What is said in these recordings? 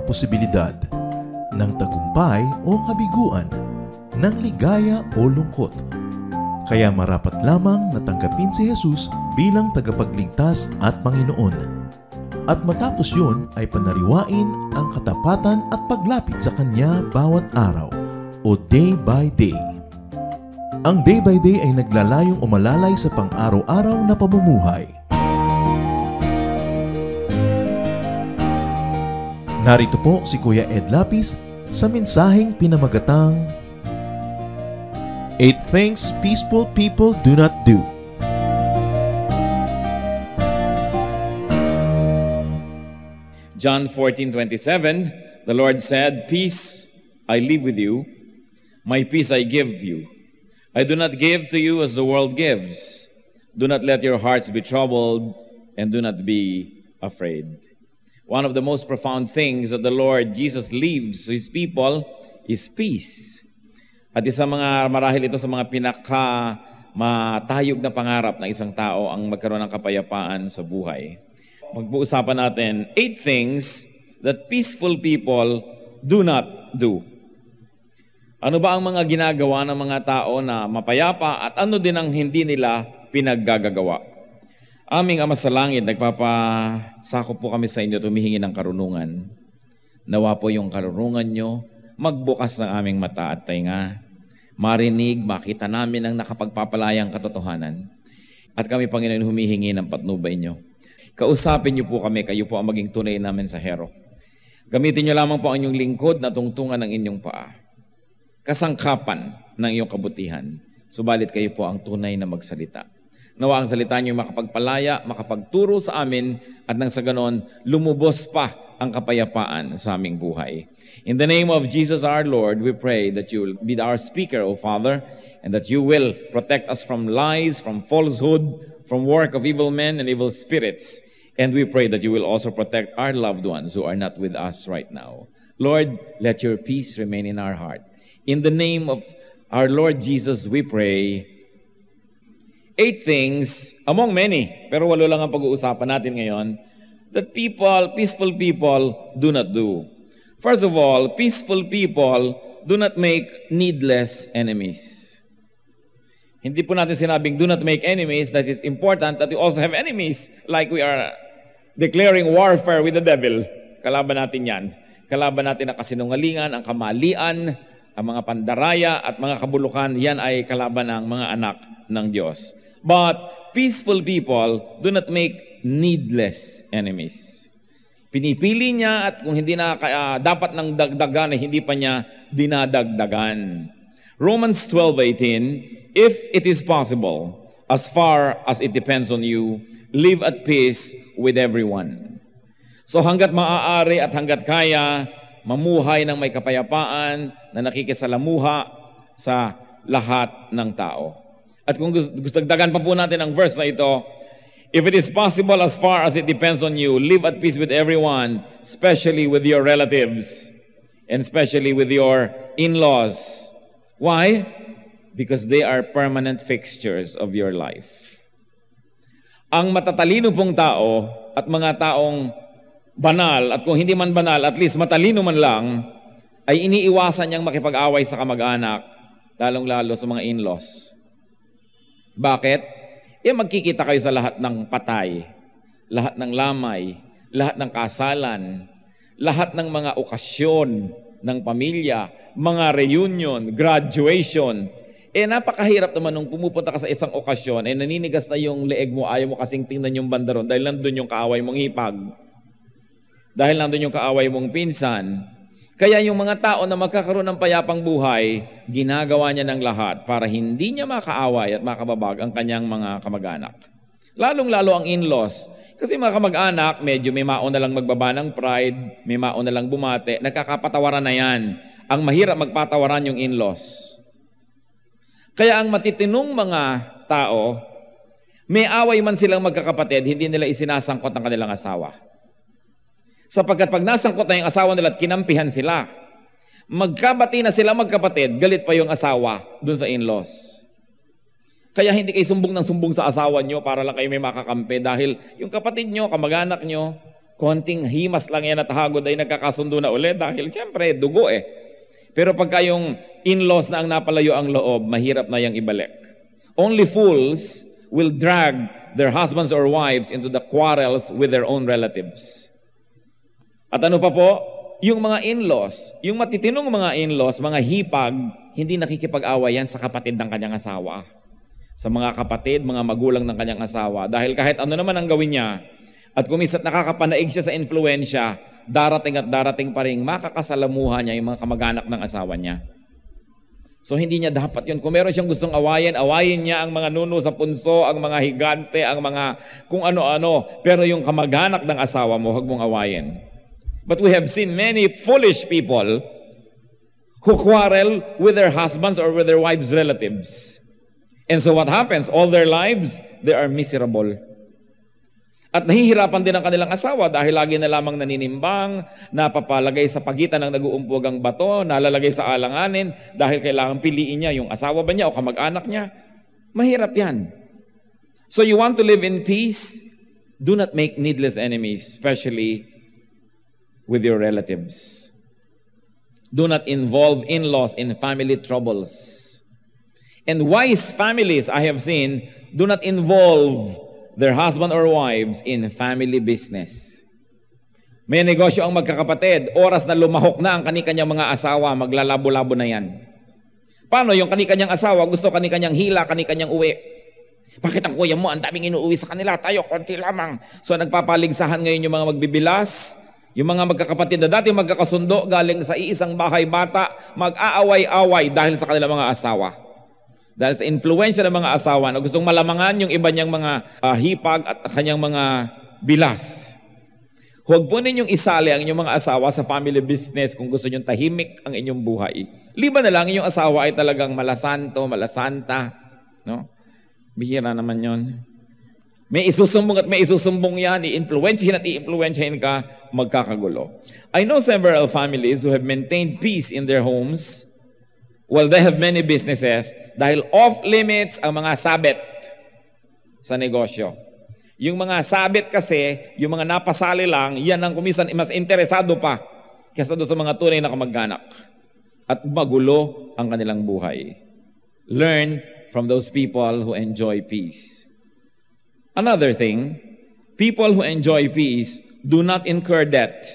posibilidad ng tagumpay o kabiguan, ng ligaya o lungkot. Kaya marapat lamang na tanggapin si Jesus bilang tagapagligtas at Panginoon. At matapos yun ay panariwain ang katapatan at paglapit sa Kanya bawat araw o day by day. Ang day by day ay naglalayong umalalay sa pang-araw-araw na pamumuhay. Narito po si Kuya Ed Lapis sa mensaheng pinamagatang 8 Things Peaceful People Do Not Do. John 14:27, the Lord said, "Peace I leave with you, my peace I give you. I do not give to you as the world gives. Do not let your hearts be troubled, and do not be afraid." One of the most profound things that the Lord Jesus leaves to His people is peace. At isa marahil ito sa mga matayog na pangarap ng isang tao ang magkaroon ng kapayapaan sa buhay. Mag-uusapan natin 8 things that peaceful people do not do. Ano ba ang mga ginagawa ng mga tao na mapayapa at ano din ang hindi nila pinaggagawa? Aming Ama sa Langit, nagpapasakop po kami sa inyo, tumihingi ng karunungan. Nawa po yung karunungan nyo, magbukas ng aming mata at tainga. Marinig, makita namin ang nakapagpapalayang katotohanan. At kami, Panginoon, humihingi ng patnubay nyo. Kausapin nyo po kami, kayo po ang maging tunay namin sa hero. Gamitin nyo lamang po ang inyong lingkod na tungtungan ng inyong paa. Kasangkapan ng iyong kabutihan. Subalit kayo po ang tunay na magsalita. Nawa ang salita niyo makapagpalaya, makapagturo sa amin, at nang sa ganon, lumubos pa ang kapayapaan sa aming buhay. In the name of Jesus our Lord, we pray that you will be our speaker, O Father, and that you will protect us from lies, from falsehood, from work of evil men and evil spirits. And we pray that you will also protect our loved ones who are not with us right now. Lord, let your peace remain in our heart. In the name of our Lord Jesus, we pray. 8 things, among many, pero 8 lang ang pag-uusapan natin ngayon, that peaceful people do not do. First of all, peaceful people do not make needless enemies. Hindi po natin sinabing do not make enemies, that is important that we also have enemies, like we are declaring warfare with the devil. Kalaban natin yan. Kalaban natin ang kasinungalingan, ang kamalian, ang mga pandaraya at mga kabulukan, yan ay kalaban ng mga anak ng Diyos. But peaceful people do not make needless enemies. Pinipili niya at kung hindi na dapat ng dagdagan ay hindi pa niya dinadagdagan. Romans 12:18, if it is possible, as far as it depends on you, live at peace with everyone. So hanggat maaari at hanggat kaya, mamuhay ng may kapayapaan na nakikisalamuha sa lahat ng tao. At kung gusto dagdagan pa po natin ang verse na ito, if it is possible as far as it depends on you, live at peace with everyone, especially with your relatives, and especially with your in-laws. Why? Because they are permanent fixtures of your life. Ang matatalino pong tao at mga taong banal, at kung hindi man banal, at least matalino man lang, ay iniiwasan niyang makipag-away sa kamag-anak, lalong-lalo sa mga in-laws. Bakit? Magkikita kayo sa lahat ng patay, lahat ng lamay, lahat ng kasalan, lahat ng mga okasyon ng pamilya, mga reunion, graduation. Napakahirap naman nung pumupunta ka sa isang okasyon, naninigas na yung leeg mo, ayaw mo kasing tingnan yung bandaron dahil nandun yung kaaway mong hipag. Dahil nandun yung kaaway mong pinsan. Kaya yung mga tao na magkakaroon ng payapang buhay, ginagawa niya ng lahat para hindi niya makaaway at makababag ang kanyang mga kamag-anak. Lalong-lalo ang in-laws. Kasi mga kamag-anak, medyo may maon na lang magbaba ng pride, may maon na lang bumate, nagkakapatawaran na yan. Ang mahirap magpatawaran yung in-laws. Kaya ang matitinong mga tao, may away man silang magkakapatid, hindi nila isinasangkot ang kanilang asawa. Sapagkat pag nasangkot na yung asawa nila at kinampihan sila, magkabati na sila magkapatid, galit pa yung asawa dun sa in-laws. Kaya hindi kayo sumbong ng sumbong sa asawa nyo para lang kayo may makakampi dahil yung kapatid nyo, kamag-anak nyo, Konting himas lang yan at hagod ay nagkakasundo na ulit dahil siyempre dugo eh. Pero pagka yung in-laws na ang napalayo ang loob, mahirap na yung ibalik. Only fools will drag their husbands or wives into the quarrels with their own relatives. At ano pa po? Yung mga in-laws, yung matitinong mga in-laws, mga hipag, hindi nakikipag-away yan sa kapatid ng kanyang asawa. Sa mga kapatid, mga magulang ng kanyang asawa. Dahil kahit ano naman ang gawin niya, at kumisa't nakakapanaig siya sa influensya, darating at darating pa rin makakasalamuhan niya yung mga kamag-anak ng asawa niya. So hindi niya dapat yun. Kung meron siyang gustong awayin, awayin niya ang mga nuno sa punso, ang mga higante, ang mga kung ano-ano. Pero yung kamag-anak ng asawa mo, huwag mong awayin. But we have seen many foolish people who quarrel with their husbands or with their wives' relatives. And so what happens? All their lives, they are miserable. At nahihirapan din ang kanilang asawa dahil lagi na lamang naninimbang, napapalagay sa pagitan ng nag-uumpugang bato, nalalagay sa alanganin dahil kailangan piliin niya yung asawa ba niya o kamag-anak niya. Mahirap yan. So you want to live in peace? Do not make needless enemies, especially with your relatives. Do not involve in-laws in family troubles. And wise families, I have seen, do not involve their husband or wives in family business. May negosyo ang magkakapatid, oras na lumahok na ang kani-kanyang mga asawa, maglalabo-labo na yan. Paano yung kani-kanyang asawa, gusto kani-kanyang hila, kani-kanyang uwi? Bakit ang kuya mo, ang daming inuuwi sa kanila, tayo, konti lamang. So nagpapaligsahan ngayon yung mga magbibilas, yung mga magkakapatid na dati magkakasundo, galing sa iisang bahay bata, mag-aaway-away dahil sa kanilang mga asawa. Dahil sa influensya ng mga asawa na gustong malamangan yung iba niyang mga hipag at kanyang mga bilas. Huwag po ninyong isali ang inyong mga asawa sa family business kung gusto ninyong tahimik ang inyong buhay. Liban na lang inyong asawa ay talagang malasanto, malasanta. No? Bihira naman yon. May isusumbong at may isusumbong yan, i-influensyahin at i-influensyahin ka, magkakagulo. I know several families who have maintained peace in their homes. Well, they have many businesses dahil off-limits ang mga sabit sa negosyo. Yung mga sabit kasi, yung mga napasali lang, yan ang kumisan mas interesado pa kaysa doon sa mga tunay na kamag-anak. At magulo ang kanilang buhay. Learn from those people who enjoy peace. Another thing, people who enjoy peace do not incur debt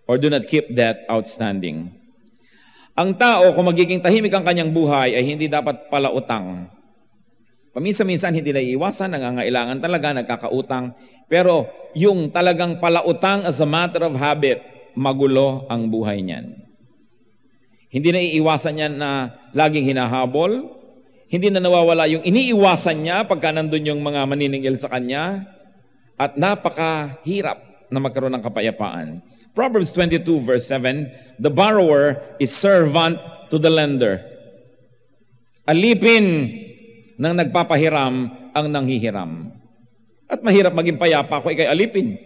or do not keep debt outstanding. Ang tao, kung magiging tahimik ang kanyang buhay, ay hindi dapat palautang. Paminsan-minsan hindi na iiwasan, nangangailangan talaga, nagkakautang. Pero yung talagang palautang as a matter of habit, magulo ang buhay niyan. Hindi na iiwasan niyan na laging hinahabol. Hindi na nawawala yung iniiwasan niya pagka nandun yung mga maniningil sa kanya. At napakahirap na magkaroon ng kapayapaan. Proverbs 22 verse 7, the borrower is servant to the lender. Alipin ng nagpapahiram ang nanghihiram. At mahirap maging payapa kung ikay alipin.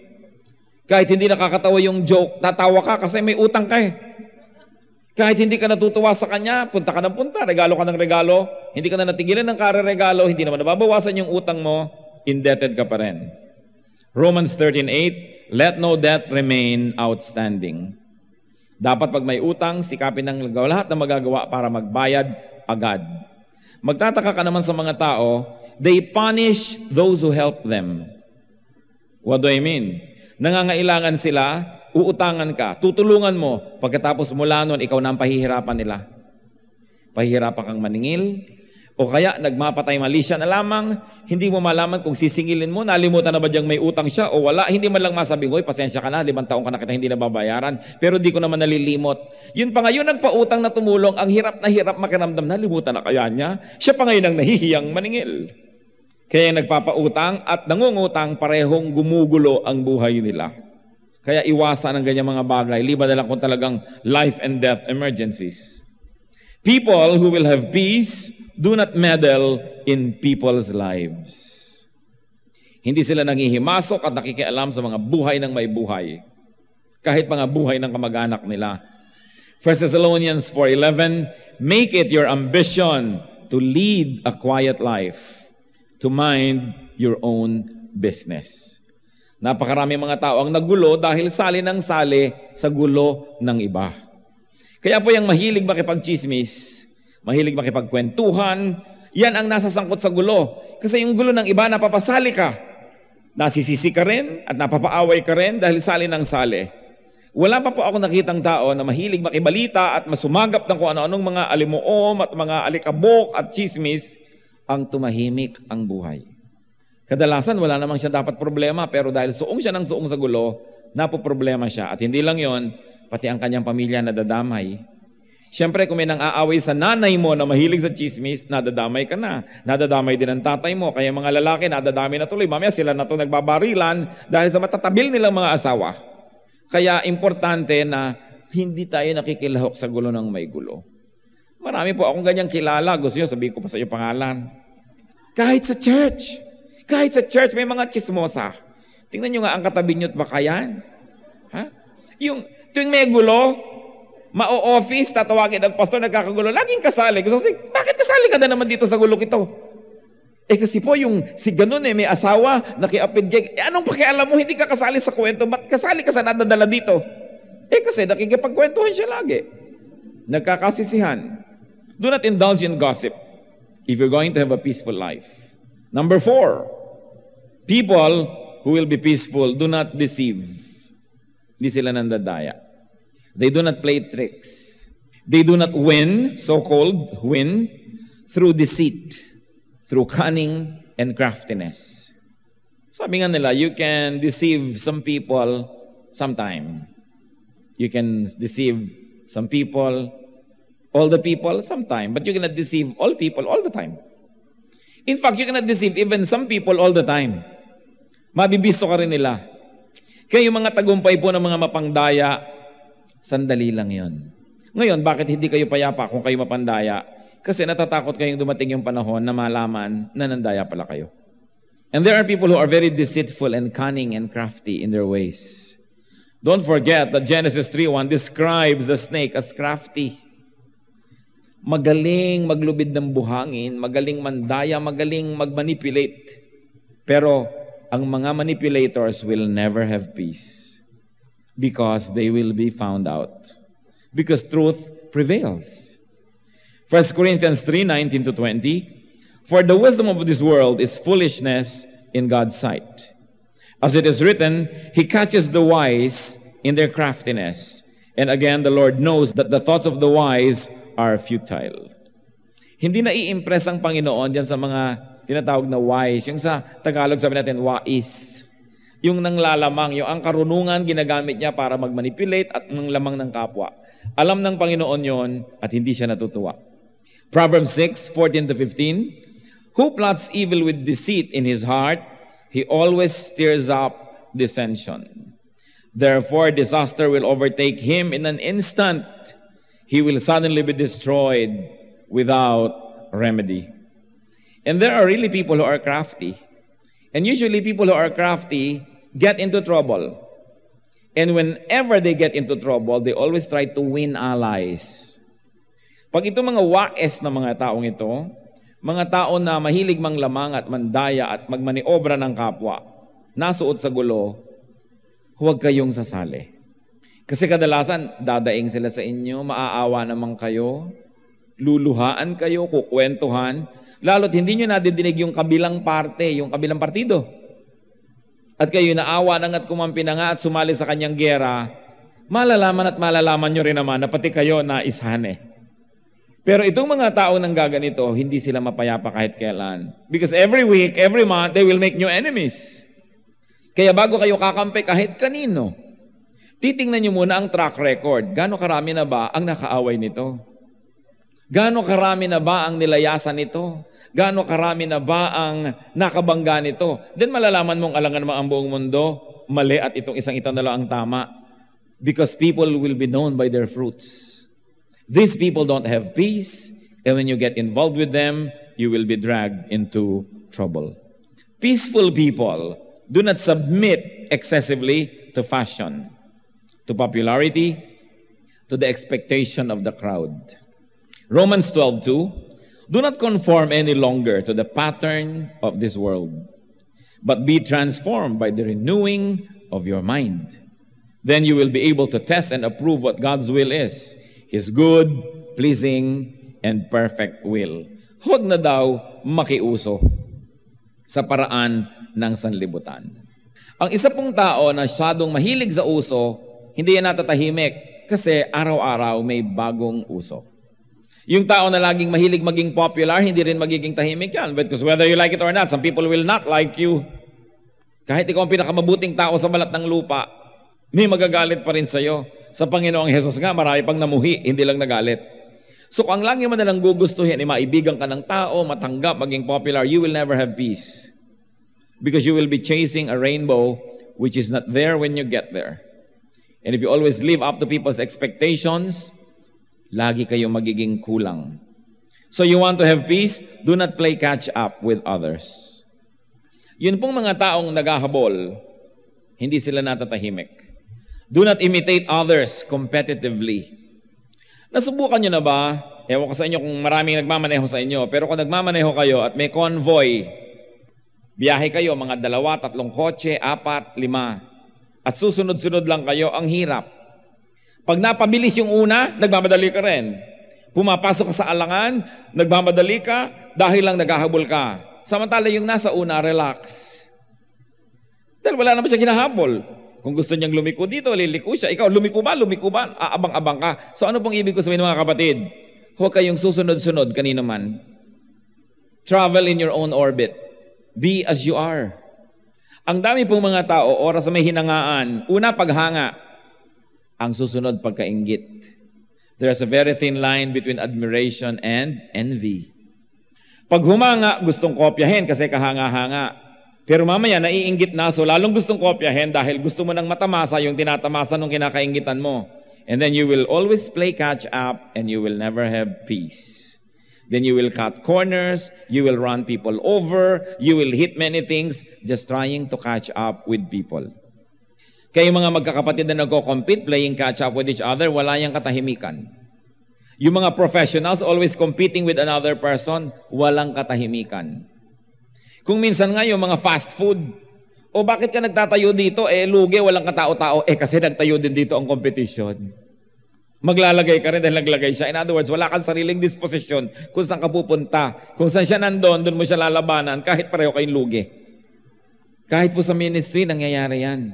Kahit hindi nakakatawa yung joke, tatawa ka kasi may utang ka eh. Kahit hindi ka natutuwa sa kanya, punta ka ng punta, regalo ka ng regalo, hindi ka na natigilan ng kare-regalo, hindi naman nababawasan yung utang mo, indebted ka pa rin. Romans 13:8, let no debt remain outstanding. Dapat pag may utang, sikapin ng lahat na magagawa para magbayad agad. Magtataka ka naman sa mga tao, they punish those who help them. What do I mean? Nangangailangan sila, uutangan ka, tutulungan mo, pagkatapos mula nun, ikaw na ang pahihirapan nila. Pahihirapan kang maningil, o kaya nagmapatay mali siya na lamang, hindi mo malaman kung sisingilin mo, nalimutan na ba diyang may utang siya o wala, hindi man lang masabing, hoy, pasensya ka na, 5 taong ka na kita hindi nababayaran, pero di ko naman nalilimot. Yun pa ngayon, nagpautang na tumulong, ang hirap na hirap makiramdam, nalimutan na kaya niya, siya pa ngayon ang nahihiyang maningil. Kaya nagpapautang at nangungutang, parehong gumugulo ang buhay nila. Kaya iwasan ang ganyang mga bagay, liban na lang kung talagang life and death emergencies. People who will have peace do not meddle in people's lives. Hindi sila nanghihimasok at nakikialam sa mga buhay ng may buhay. Kahit mga buhay ng kamag-anak nila. 1 Thessalonians 4:11, make it your ambition to lead a quiet life, to mind your own business. Napakarami mga tao ang nagulo dahil sali ng sali sa gulo ng iba. Kaya po yung mahilig makipagchismis, mahilig makipagkwentuhan, yan ang nasasangkot sa gulo. Kasi yung gulo ng iba, napapasali ka. Nasisisi ka rin at napapaaway ka rin dahil sali ng sali. Wala pa po ako nakitang tao na mahilig makibalita at masumagap ng kung ano-anong mga alimuom at mga alikabok at chismis ang tumahimik ang buhay. Kadalasan wala namang siya dapat problema pero dahil suong siya ng suong sa gulo, napoproblema siya. At hindi lang yon, pati ang kanyang pamilya nadadamay. Siyempre kung may nang-aaway sa nanay mo na mahilig sa chismis, nadadamay ka na. Nadadamay din ang tatay mo. Kaya mga lalaki nadadamay na tuloy. Mamaya sila na ito nagbabarilan dahil sa matatabil nilang mga asawa. Kaya importante na hindi tayo nakikilahok sa gulo ng may gulo. Marami po akong ganyang kilala. Gusto nyo, sabihin ko pa sa iyo pangalan. Kahit sa church may mga chismosa. Tingnan nyo nga ang katabi nyo't baka yan. Ha? Yung tuwing may gulo, ma-o-office, tatawagin ang pastor, nagkakagulo, laging kasali. Gusto ko sabihin, bakit kasali ka na naman dito sa gulong ito? Kasi po yung si ganun may asawa, nakiapid, anong pakialam mo, hindi ka kasali sa kwento, ba't kasali ka sa nadadala dito? Kasi nakikipagkwentuhan siya lagi. Nagkakasisihan. Do not indulge in gossip if you're going to have a peaceful life. Number 4, people who will be peaceful do not deceive. Hindi sila nandadaya. They do not play tricks. They do not win, so-called win, through deceit, through cunning and craftiness. Sabi nga nila, you can deceive some people sometime. You can deceive some people, all the people sometime. But you cannot deceive all people all the time. In fact, you cannot deceive even some people all the time. Mabibisto ka rin nila. Kaya yung mga tagumpay po ng mga mapangdaya, sandali lang yon. Ngayon, bakit hindi kayo payapa kung kayo mapandaya? Kasi natatakot kayong dumating yung panahon na malaman na nandaya pala kayo. And there are people who are very deceitful and cunning and crafty in their ways. Don't forget that Genesis 3:1 describes the snake as crafty. Magaling maglubid ng buhangin, magaling mandaya, magaling magmanipulate. Pero ang mga manipulators will never have peace because they will be found out. Because truth prevails. 1 Corinthians 3:19-20, for the wisdom of this world is foolishness in God's sight. As it is written, He catches the wise in their craftiness. And again, the Lord knows that the thoughts of the wise are futile. Hindi na i-impress ang Panginoon diyan sa mga tinatawag na wise. Yung sa Tagalog sabi natin, wais. Yung nanglalamang, yung ang karunungan ginagamit niya para magmanipulate at nanglamang ng kapwa. Alam ng Panginoon yon at hindi siya natutuwa. Proverbs 6:14-15, who plots evil with deceit in his heart, he always stirs up dissension. Therefore, disaster will overtake him in an instant. He will suddenly be destroyed without remedy. And there are really people who are crafty. And usually people who are crafty get into trouble. And whenever they get into trouble, they always try to win allies. Pag ito mga wais na mga taong ito, mga tao na mahilig manglamang at mandaya at magmaniobra ng kapwa, nasuot sa gulo, huwag kayong sasali. Kasi kadalasan, dadaing sila sa inyo, maaawa naman kayo, luluhaan kayo, kukwentuhan, lalo't hindi nyo nadidinig yung kabilang parte, yung kabilang partido. At kayo naawa nang at kumampi na nga at sumali sa kanyang gera, malalaman nyo rin naman na pati kayo na ishane. Pero itong mga tao nang gaganito, hindi sila mapayapa kahit kailan. Because every week, every month, they will make new enemies. Kaya bago kayo kakampi kahit kanino, titingnan nyo muna ang track record. Gaano karami na ba ang nakaaway nito? Gaano karami na ba ang nilayasan nito? Gaano karami na ba ang nakabangga nito? Then malalaman mong alangan naman ang buong mundo, mali at itong isang ito na lang ang tama. Because people will be known by their fruits. These people don't have peace, and when you get involved with them, you will be dragged into trouble. Peaceful people do not submit excessively to fashion, to popularity, to the expectation of the crowd. Romans 12:2, do not conform any longer to the pattern of this world, but be transformed by the renewing of your mind. Then you will be able to test and approve what God's will is, His good, pleasing, and perfect will. Huwag na daw makiuso sa paraan ng sanlibutan. Ang isa pong tao na masyadong mahilig sa uso, hindi yan natatahimik kasi araw-araw may bagong uso. Yung tao na laging mahilig maging popular, hindi rin magiging tahimik yan. Because whether you like it or not, some people will not like you. Kahit ikaw ang pinakamabuting tao sa balat ng lupa, may magagalit pa rin sa'yo. Sa Panginoong Hesus nga, marami pang namuhi, hindi lang nagalit. So kung ang lagi mo na lang gugustuhin, maibigan ka ng tao, matanggap, maging popular, you will never have peace. Because you will be chasing a rainbow which is not there when you get there. And if you always live up to people's expectations, lagi kayong magiging kulang. So you want to have peace? Do not play catch up with others. Yun pong mga taong naghahabol, hindi sila natatahimik. Do not imitate others competitively. Nasubukan nyo na ba? Ewan ko sa inyo kung maraming nagmamaneho sa inyo, pero kung nagmamaneho kayo at may convoy, biyahe kayo, mga 2, 3 kotse, 4, 5, at susunod-sunod lang kayo, ang hirap. Pag napabilis yung una, nagmamadali ka rin. Pumapasok ka sa alangan, nagmamadali ka, dahil lang naghahabol ka. Samantala yung nasa una, relax. Dahil wala naman siya ginahabol. Kung gusto niyang lumiko dito, liliko siya. Ikaw, lumiko ba? Aabang-abang ka. So ano pong ibig ko sabihin mga kapatid? Huwag kayong susunod-sunod kanino man. Travel in your own orbit. Be as you are. Ang dami pong mga tao, oras na may hinangaan. Una, paghanga. Ang susunod, pagkainggit. There's a very thin line between admiration and envy. Pag humanga, gustong kopyahin kasi kahanga-hanga. Pero mamaya, naiinggit na, so lalong gustong kopyahin dahil gusto mo nang matamasa yung tinatamasa nung kinakainggitan mo. And then you will always play catch up and you will never have peace. Then you will cut corners, you will run people over, you will hit many things just trying to catch up with people. Kayo mga magkakapatid na nagko-compete, playing catch up with each other, wala yang katahimikan. Yung mga professionals always competing with another person, walang katahimikan. Kung minsan nga yung mga fast food, o bakit ka nagtatayo dito, lugi, walang katao-tao, kasi nagtayo din dito ang competition. Maglalagay ka rin dahil naglagay siya. In other words, wala kang sariling disposition kung saan ka pupunta. Kung saan siya nandun, doon mo siya lalabanan, kahit pareho kayong lugi. Kahit po sa ministry, nangyayari yan.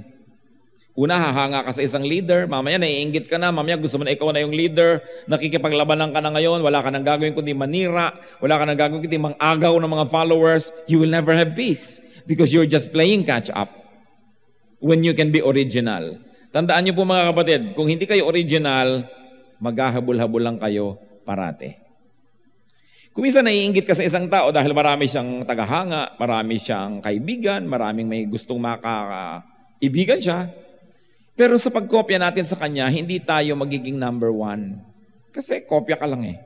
Una, hahanga ka sa isang leader, mamaya naiinggit ka na, mamaya gusto mo na ikaw na yung leader, nakikipaglabanan ka na ngayon, wala ka nang gagawin kundi manira, wala ka nang gagawin kundi mang-agaw ng mga followers, you will never have peace because you're just playing catch up when you can be original. Tandaan niyo po mga kapatid, kung hindi kayo original, maghahabol-habol lang kayo parate. Kung minsan naiinggit ka sa isang tao dahil marami siyang tagahanga, marami siyang kaibigan, maraming may gustong makaibigan siya, pero sa pagkopya natin sa kanya, hindi tayo magiging number 1. Kasi kopya ka lang eh.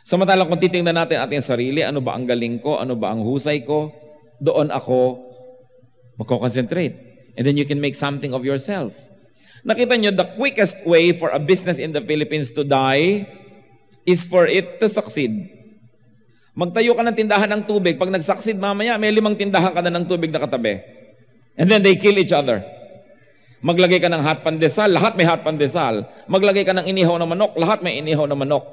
Samantalang kung titingnan natin ating sarili, ano ba ang galing ko, ano ba ang husay ko, doon ako magko-concentrate. And then you can make something of yourself. Nakita nyo, the quickest way for a business in the Philippines to die is for it to succeed. Magtayo ka ng tindahan ng tubig, pag nag-succeed mamaya, may 5 tindahan ka na ng tubig na katabi. And then they kill each other. Maglagay ka ng hot pandesal, lahat may hot pandesal. Maglagay ka ng inihaw na manok, lahat may inihaw na manok.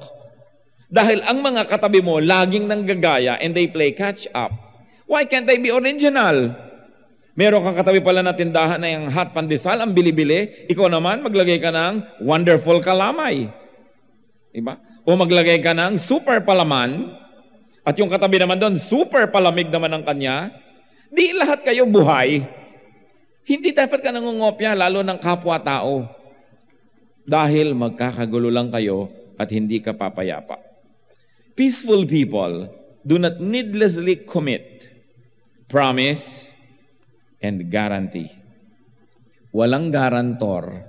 Dahil ang mga katabi mo laging nanggagaya and they play catch up. Why can't they be original? Meron kang katabi pala na tindahan na yung hot pandesal, ang bili-bili. Ikaw naman, maglagay ka ng wonderful kalamay. Diba? O maglagay ka ng super palaman, at yung katabi naman doon, super palamig naman ang kanya. Di lahat kayo buhay. Hindi dapat ka nangungopya, lalo ng kapwa-tao. Dahil magkakagulo lang kayo at hindi ka papayapa. Peaceful people do not needlessly commit, promise, and guarantee. Walang garantor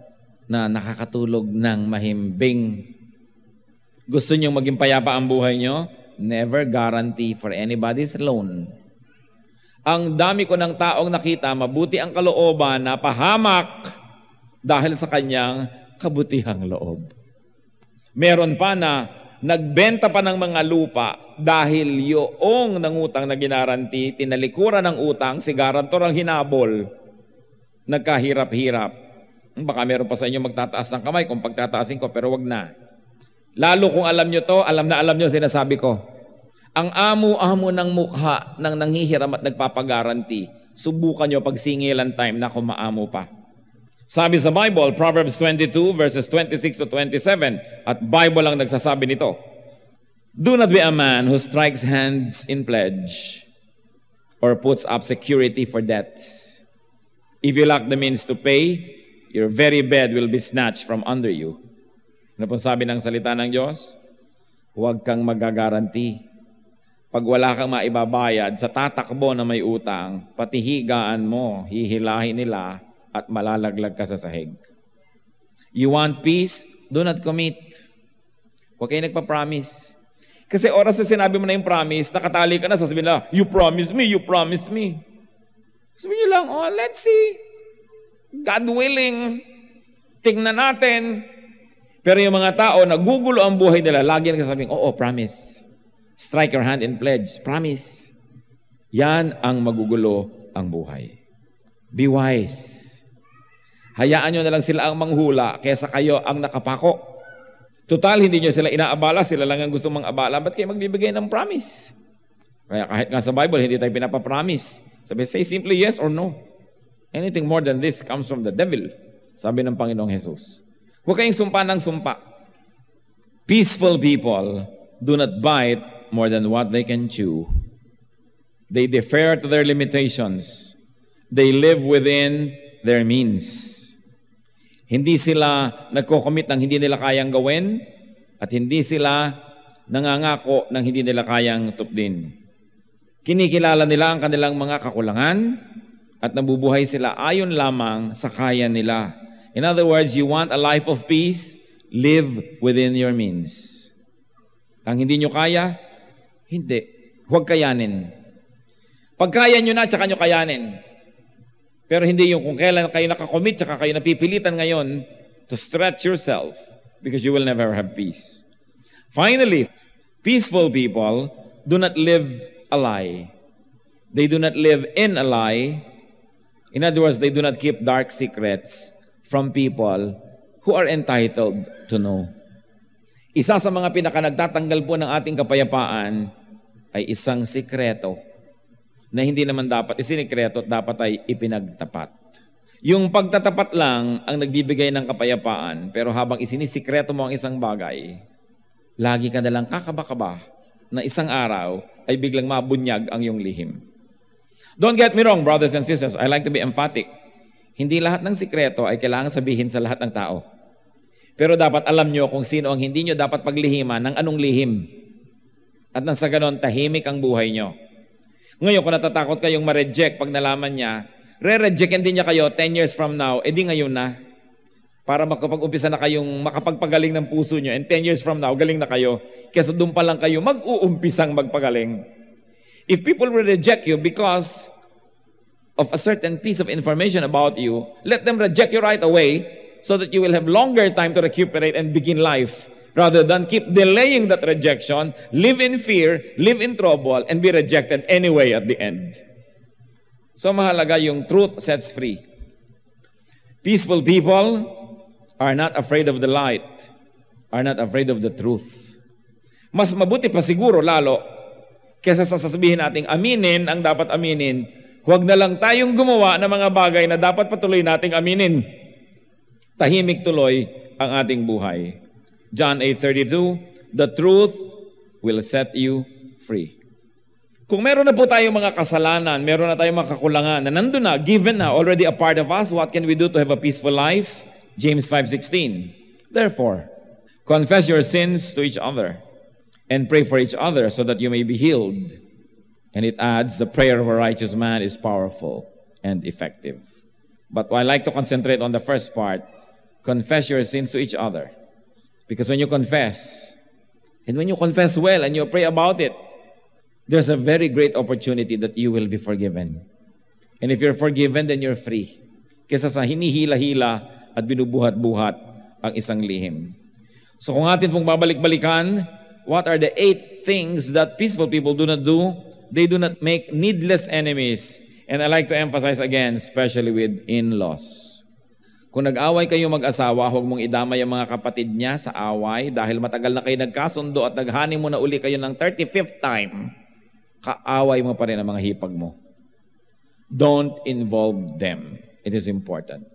na nakakatulog ng mahimbing. Gusto nyo maging payapa ang buhay nyo? Never guarantee for anybody's loan. Ang dami ko ng taong nakita, mabuti ang kalooban na pahamak dahil sa kanyang kabutihang loob. Meron pa na nagbenta pa ng mga lupa dahil yung nangutang na ginaranti, tinalikuran ng utang, si garantor ang hinabol, nagkahirap-hirap. Baka meron pa sa inyo magtataas ng kamay kung pagtataasin ko, pero wag na. Lalo kung alam nyo to, alam nyo sinasabi ko. Ang amo-amo ng mukha ng nanghihiram at nagpapagaranti, subukan nyo pag singilan time na kumaamo pa. Sabi sa Bible, Proverbs 22 verses 26 to 27, at Bible lang nagsasabi nito, do not be a man who strikes hands in pledge or puts up security for debts. If you lack the means to pay, your very bed will be snatched from under you. Ano po sabi ng salita ng Diyos? Huwag kang magagaranti. Pag wala kang maibabayad sa tatakbo na may utang, pati higaan mo, hihilahin nila at malalaglag ka sa sahig. You want peace? Do not commit. Huwag kayo nagpa-promise. Kasi oras na sinabi mo na yung promise, nakatali ka na, sasabihin nila, you promise me, you promise me. Sabihin nyo lang, oh, let's see. God willing, tingnan natin. Pero yung mga tao, nagugulo ang buhay nila, lagi nagsasabihin, oo, promise. Strike your hand in pledge. Promise. Yan ang magugulo ang buhay. Be wise. Hayaan nyo na lang sila ang manghula kaysa kayo ang nakapako. Total, hindi nyo sila inaabala. Sila lang ang gusto mang abala. Ba't kayo magbibigay ng promise? Kaya kahit nga sa Bible, hindi tayo pinapapromise. Sabi, say simply yes or no. Anything more than this comes from the devil. Sabi ng Panginoong Jesus. Huwag kayong sumpa ng sumpa. Peaceful people do not bite more than what they can chew. They defer to their limitations. They live within their means. Hindi sila nagko-commit ng hindi nila kayang gawin at hindi sila nangangako ng hindi nila kayang tupdin. Kinikilala nila ang kanilang mga kakulangan at nabubuhay sila ayon lamang sa kaya nila. In other words, you want a life of peace, live within your means. Ang hindi nyo kaya, hindi. Huwag kayanin. Pag kaya nyo na, tsaka nyo kayanin. Pero hindi yung kung kailan kayo nakakommit, tsaka kayo napipilitan ngayon to stretch yourself because you will never have peace. Finally, peaceful people do not live a lie. They do not live in a lie. In other words, they do not keep dark secrets from people who are entitled to know. Isa sa mga pinakanagtatanggal po ng ating kapayapaan ay isang sikreto na hindi naman dapat isinikreto at dapat ay ipinagtapat. Yung pagtatapat lang ang nagbibigay ng kapayapaan, pero habang isinisikreto mo ang isang bagay, lagi ka nalang kakaba-kaba na isang araw ay biglang mabunyag ang iyong lihim. Don't get me wrong, brothers and sisters. I like to be emphatic. Hindi lahat ng sikreto ay kailangan sabihin sa lahat ng tao. Pero dapat alam nyo kung sino ang hindi nyo dapat paglihiman ng anong lihim. At nang sa ganon, tahimik ang buhay nyo. Ngayon, kung natatakot kayong ma-reject pag nalaman niya, re-rejectin din niya kayo 10 years from now, edi ngayon na. Para makapag-umpisa na kayong makapagpagaling ng puso nyo, and 10 years from now, galing na kayo. Kesa doon pa lang kayo mag-uumpisang magpagaling. If people will reject you because of a certain piece of information about you, let them reject you right away so that you will have longer time to recuperate and begin life rather than keep delaying that rejection, live in fear, live in trouble, and be rejected anyway at the end. So mahalaga yung truth sets free. Peaceful people are not afraid of the light, are not afraid of the truth. Mas mabuti pa siguro lalo kesa sa sasabihin nating aminin ang dapat aminin, huwag na lang tayong gumawa ng mga bagay na dapat patuloy nating aminin. Tahimik tuloy ang ating buhay. John 8:32, the truth will set you free. Kung meron na po tayong mga kasalanan, meron na tayong mga kakulangan na nandun na, given na, already a part of us, what can we do to have a peaceful life? James 5:16. Therefore, confess your sins to each other and pray for each other so that you may be healed. And it adds, the prayer of a righteous man is powerful and effective. But I like to concentrate on the first part, confess your sins to each other. Because when you confess, and when you confess well and you pray about it, there's a very great opportunity that you will be forgiven. And if you're forgiven, then you're free. Kesa sa hinihila-hila at binubuhat-buhat ang isang lihim. So kung atin pong babalik-balikan, what are the 8 things that peaceful people do not do? They do not make needless enemies. And I like to emphasize again, especially with in-laws. Kung nag-away kayo mag-asawa, huwag mong idamay ang mga kapatid niya sa away dahil matagal na kayo nagkasundo at naghani mo na uli kayo ng 35th time, kaaway mo pa rin ang mga hipag mo. Don't involve them. It is important.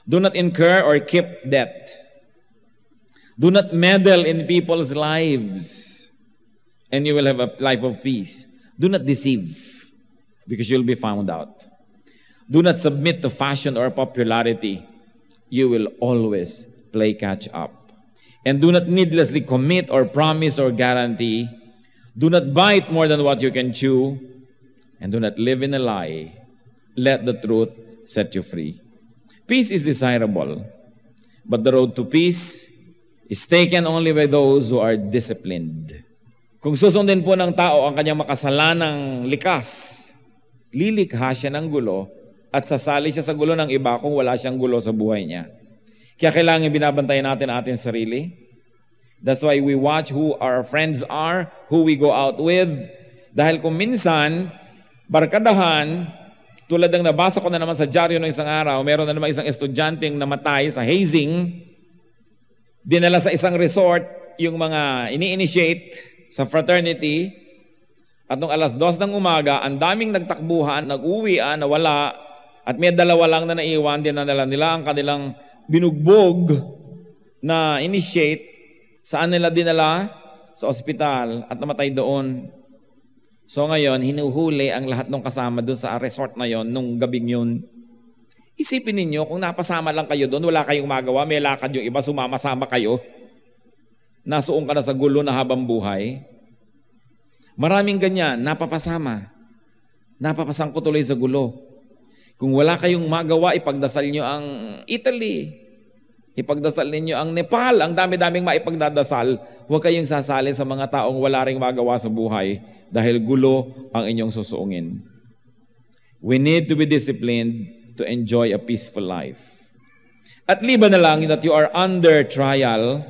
Do not incur or keep debt. Do not meddle in people's lives, and you will have a life of peace. Do not deceive, because you'll be found out. Do not submit to fashion or popularity. You will always play catch up. And do not needlessly commit or promise or guarantee. Do not bite more than what you can chew. And do not live in a lie. Let the truth set you free. Peace is desirable, but the road to peace is taken only by those who are disciplined. Kung susundin po ng tao ang kanyang makasalanang likas, lilikha siya ng gulo at sasali siya sa gulo ng iba kung wala siyang gulo sa buhay niya. Kaya kailangan binabantayan natin ang ating sarili. That's why we watch who our friends are, who we go out with. Dahil kung minsan, barkadahan, tulad ng nabasa ko na naman sa dyaryo ng isang araw, meron na naman isang estudyanteng namatay sa hazing, dinala sa isang resort yung mga ini-initiate sa fraternity, at nung alas 2 ng umaga, ang daming nagtakbuhan, nag-uwian, nawala, at may 2 lang na naiwan, dinadala nila ang kanilang binugbog na initiate. Saan nila dinala? Sa ospital, at namatay doon. So ngayon, hinuhuli ang lahat ng kasama doon sa resort na yon nung gabing yun. Isipin ninyo, kung napasama lang kayo doon, wala kayong magawa, may lakad yung iba, sumama-sama kayo, nasuong ka na sa gulo na habang buhay. Maraming ganyan, napapasama. Napapasang ko tuloy sa gulo. Kung wala kayong magawa, ipagdasal nyo ang Italy. Ipagdasal ninyo ang Nepal. Ang dami-daming maipagdadasal. Huwag kayong sasali sa mga taong wala ring magawa sa buhay dahil gulo ang inyong susuungin. We need to be disciplined to enjoy a peaceful life. At liban na lang that you are under trial,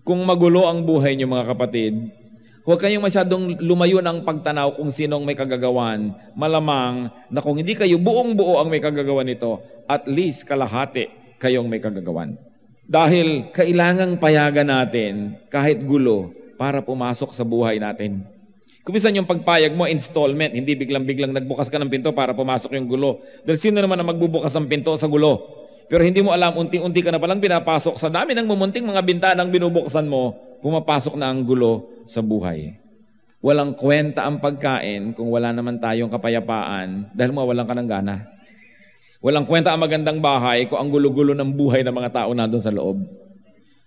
kung magulo ang buhay niyo mga kapatid, huwag kayong masyadong lumayo ng pagtanaw kung sinong may kagagawan. Malamang na kung hindi kayo buong-buo ang may kagagawan nito, at least kalahati kayong may kagagawan. Dahil kailangang payagan natin kahit gulo para pumasok sa buhay natin. Kung minsan yung pagpayag mo, installment, hindi biglang-biglang nagbukas ka ng pinto para pumasok yung gulo. Dahil sino naman ang magbubukas ng pinto sa gulo? Pero hindi mo alam, unti-unti ka na palang pinapasok. Sa dami ng mumunting mga bintanang binubuksan mo, pumapasok na ang gulo sa buhay. Walang kwenta ang pagkain kung wala naman tayong kapayapaan dahil mawalan ka ng gana. Walang kwenta ang magandang bahay kung ang gulo-gulo ng buhay ng mga tao nandun sa loob.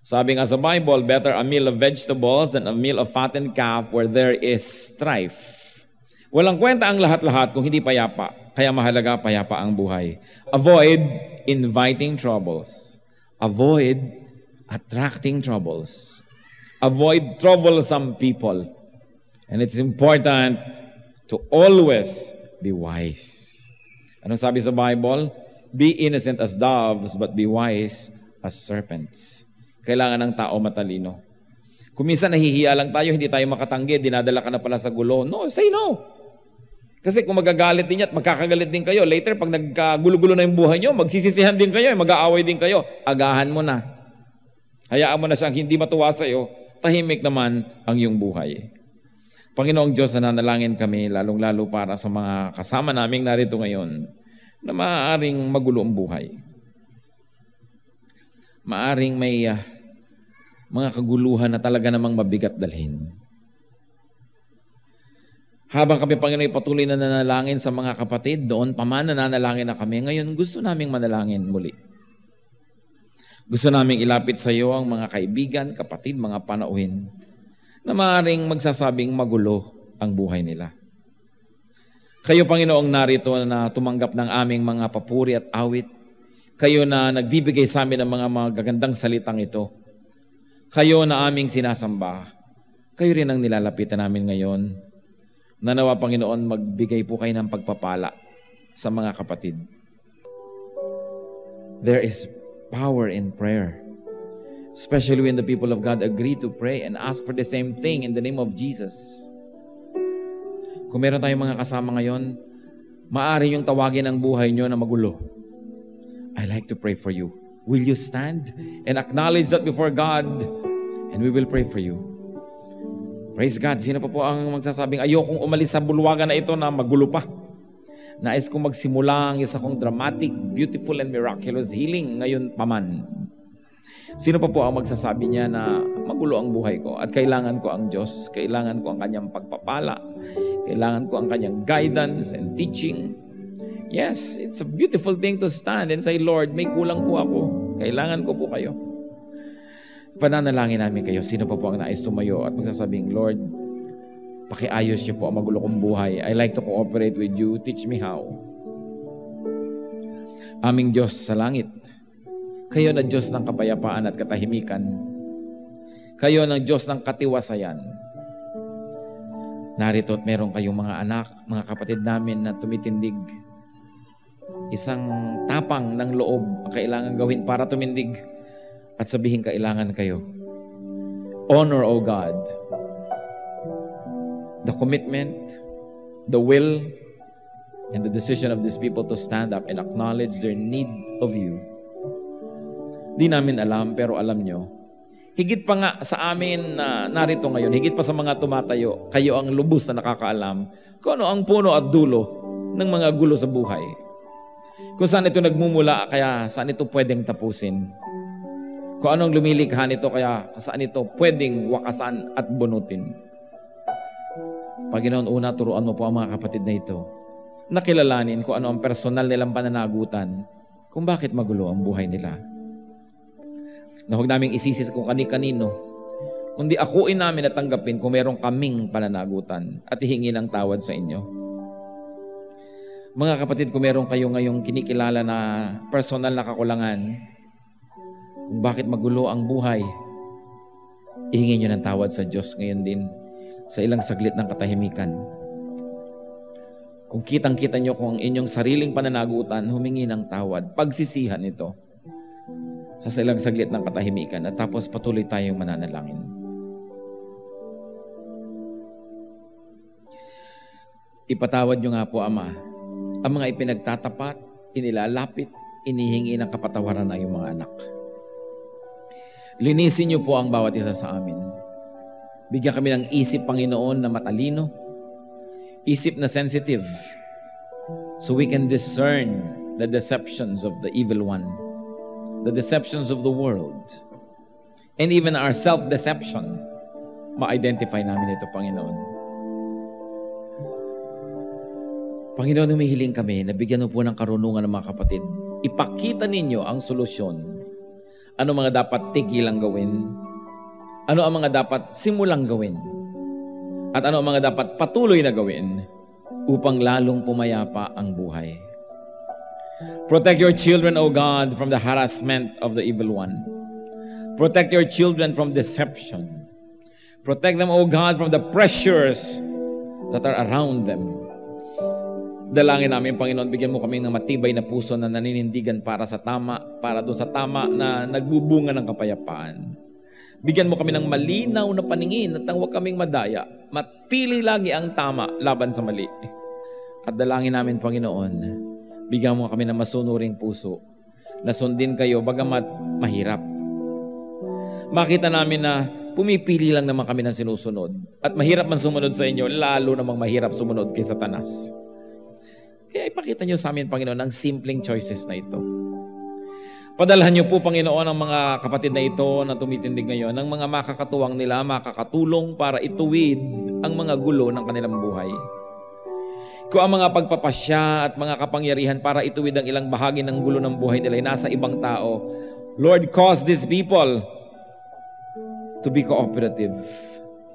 Sabi nga sa Bible, better a meal of vegetables than a meal of fattened calf where there is strife. Walang kwenta ang lahat-lahat kung hindi payapa. Kaya mahalaga payapa ang buhay. Avoid inviting troubles. Avoid attracting troubles. Avoid troublesome people. And it's important to always be wise. Anong sabi sa Bible? Be innocent as doves, but be wise as serpents. Kailangan ng tao matalino. Kung minsan nahihiya lang tayo, hindi tayo makatanggi, dinadala ka na pala sa gulo. No, say no. Kasi kung magagalit din at magkakagalit din kayo, later pag nagkagulo-gulo na yung buhay nyo, magsisisihan din kayo, mag-aaway din kayo, agahan mo na. Hayaan mo na siyang hindi matuwa sa iyo, tahimik naman ang iyong buhay. Panginoong Diyos, nananalangin kami, lalong-lalo para sa mga kasama naming narito ngayon, na maaaring magulo ang buhay. Maaring may mga kaguluhan na talaga namang mabigat dalhin. Habang kami, Panginoon, patuloy na nanalangin sa mga kapatid, doon pa man nananalangin na kami. Ngayon, gusto naming manalangin muli. Gusto naming ilapit sa iyo ang mga kaibigan, kapatid, mga panauhin, na maaaring magsasabing magulo ang buhay nila. Kayo, Panginoong, narito na tumanggap ng aming mga papuri at awit. Kayo na nagbibigay sa amin ng mga magagandang salitang ito. Kayo na aming sinasamba. Kayo rin ang nilalapitan namin ngayon. Nanawa, Panginoon, magbigay po kayo ng pagpapala sa mga kapatid. There is power in prayer. Especially when the people of God agree to pray and ask for the same thing in the name of Jesus. Kung meron tayong mga kasama ngayon, maaari yung tawagin ang buhay nyo na magulo. I like to pray for you. Will you stand and acknowledge that before God, and we will pray for you. Praise God. Sino pa po ang magsasabing, ayokong umalis sa bulwagan na ito na magulo pa. Nais kong magsimula ang isa kong dramatic, beautiful, and miraculous healing ngayon paman. Sino pa po ang magsasabi niya na magulo ang buhay ko at kailangan ko ang Diyos, kailangan ko ang kanyang pagpapala, kailangan ko ang kanyang guidance and teaching. Yes, it's a beautiful thing to stand and say, Lord, may kulang po ako. Kailangan ko po kayo. Pananalangin namin kayo. Sino pa po ang nais tumayo at magsasabing, Lord, pakiayos niyo po ang magulo kong buhay. I like to cooperate with you. Teach me how. Aming Diyos sa langit, kayo na Diyos ng kapayapaan at katahimikan. Kayo ng Diyos ng katiwasayan. Narito at meron kayong mga anak, mga kapatid namin na tumitindig. Isang tapang ng loob ang kailangan gawin para tumindig at sabihin kailangan kayo. Honor, O God, the commitment, the will, and the decision of these people to stand up and acknowledge their need of you. Di namin alam, pero alam nyo, higit pa nga sa amin na narito ngayon, higit pa sa mga tumatayo, kayo ang lubos na nakakaalam kung ano ang puno at dulo ng mga gulo sa buhay. Kung saan ito nagmumula, kaya saan ito pwedeng tapusin. Kung anong lumilikha nito, kaya saan ito pwedeng wakasan at bunutin. Panginoon, una, turuan mo po ang mga kapatid na ito. Nakilalanin kung ano ang personal nilang pananagutan, kung bakit magulo ang buhay nila. Na huwag naming isisi kung kani-kanino, kundi akuin namin at tanggapin kung meron kaming pananagutan at ihingi ng tawad sa inyo. Mga kapatid, kung meron kayo ngayong kinikilala na personal na kakulangan, kung bakit magulo ang buhay, ihingi nyo ng tawad sa Diyos ngayon din sa ilang saglit ng katahimikan. Kung kitang-kita nyo kung ang inyong sariling pananagutan, humingi ng tawad, pagsisihan ito sa ilang saglit ng katahimikan at tapos patuloy tayong mananalangin. Ipatawad nyo nga po, Ama, ang mga ipinagtatapat, inilalapit, inihingi ng kapatawaran ng iyong mga anak. Linisin nyo po ang bawat isa sa amin. Bigyan kami ng isip, Panginoon, na matalino, isip na sensitive, so we can discern the deceptions of the evil one, the deceptions of the world, and even our self-deception, ma-identify namin ito, Panginoon. Panginoon, humihiling kami na bigyan mo po ng karunungan ng mga kapatid. Ipakita ninyo ang solusyon. Ano mga dapat tigilang gawin? Ano ang mga dapat simulang gawin? At ano ang mga dapat patuloy na gawin upang lalong pumayapa ang buhay? Protect your children, O God, from the harassment of the evil one. Protect your children from deception. Protect them, O God, from the pressures that are around them. Dalangin namin, Panginoon, bigyan mo kami ng matibay na puso na naninindigan para sa tama, para doon sa tama na nagbubunga ng kapayapaan. Bigyan mo kami ng malinaw na paningin at huwag kaming madaya. Matpili lagi ang tama laban sa mali. At dalangin namin, Panginoon, bigyan mo kami ng masunuring puso na sundin kayo bagamat mahirap. Makita namin na pumipili lang naman kami ng sinusunod. At mahirap man sumunod sa inyo, lalo namang mahirap sumunod kay Satanas. Kaya ipakita nyo sa amin, Panginoon, ang simpleng choices na ito. Padalhan nyo po, Panginoon, ang mga kapatid na ito na tumitindig ngayon, ang mga makakatuwang nila, makakatulong para ituwid ang mga gulo ng kanilang buhay. Kung ang mga pagpapasya at mga kapangyarihan para ituwid ang ilang bahagi ng gulo ng buhay nila ay nasa ibang tao, Lord, cause these people to be cooperative.